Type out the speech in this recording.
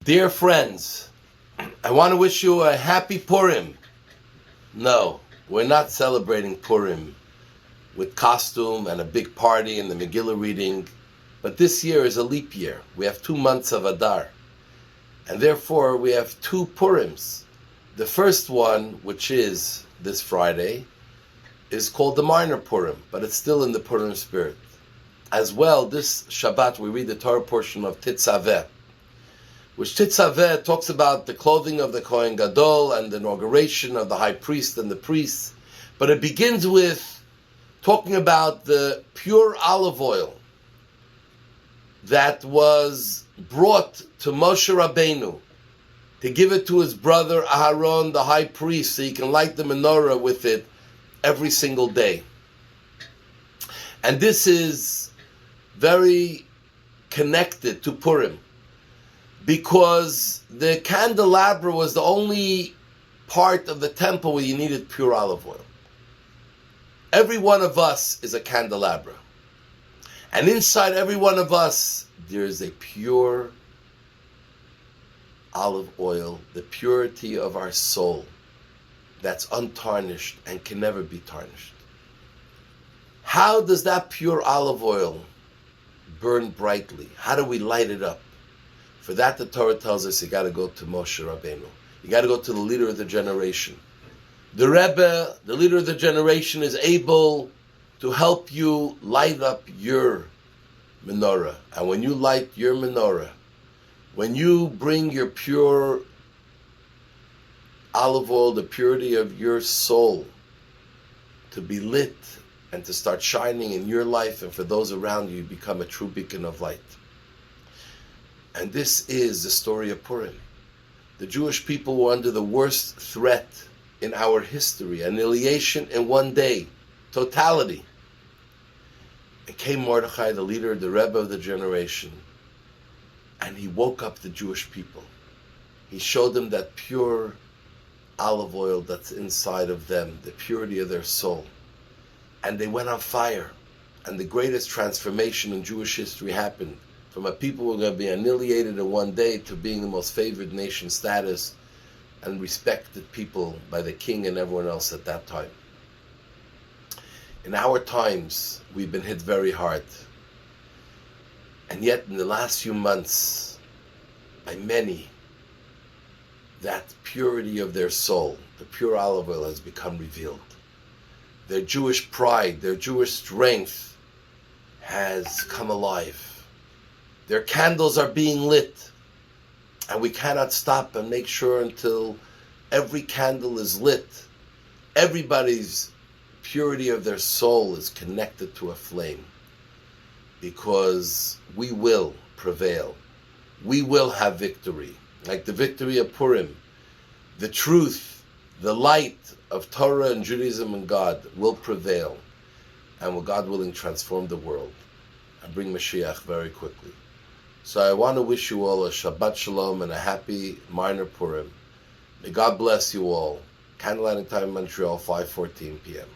Dear friends, I want to wish you a happy Purim. No, we're not celebrating Purim with costume and a big party and the Megillah reading, but this year is a leap year. We have 2 months of Adar, and therefore we have 2 Purims. The first one, which is this Friday, is called the Minor Purim, but it's still in the Purim spirit. As well, this Shabbat we read the Torah portion of Tetzave, which Tetzave talks about the clothing of the Kohen Gadol and the inauguration of the high priest and the priests. But it begins with talking about the pure olive oil that was brought to Moshe Rabbeinu to give it to his brother Aharon, the high priest, so he can light the menorah with it every single day. And this is very connected to Purim, because the candelabra was the only part of the temple where you needed pure olive oil. Every one of us is a candelabra. And inside every one of us, there is a pure olive oil, the purity of our soul, that's untarnished and can never be tarnished. How does that pure olive oil burn brightly? How do we light it up? For that, the Torah tells us you got to go to Moshe Rabbeinu. You got to go to the leader of the generation. The Rebbe, the leader of the generation, is able to help you light up your menorah. And when you light your menorah, when you bring your pure olive oil, the purity of your soul, to be lit and to start shining in your life and for those around you, you become a true beacon of light. And this is the story of Purim. The Jewish people were under the worst threat in our history, annihilation in one day, totality. And came Mordechai, the leader, the Rebbe of the generation, and he woke up the Jewish people. He showed them that pure olive oil that's inside of them, the purity of their soul. And they went on fire. And the greatest transformation in Jewish history happened. From a people who were going to be annihilated in one day to being the most favored nation status and respected people by the king and everyone else at that time. In our times, we've been hit very hard. And yet, in the last few months, by many, that purity of their soul, the pure olive oil, has become revealed. Their Jewish pride, their Jewish strength has come alive. Their candles are being lit, and we cannot stop and make sure until every candle is lit. Everybody's purity of their soul is connected to a flame, because we will prevail. We will have victory, like the victory of Purim. The truth, the light of Torah and Judaism and God will prevail, and will, God willing, transform the world and bring Mashiach very quickly. So I want to wish you all a Shabbat Shalom and a happy Minor Purim. May God bless you all. Candlelighting time in Montreal, 5:14 p.m.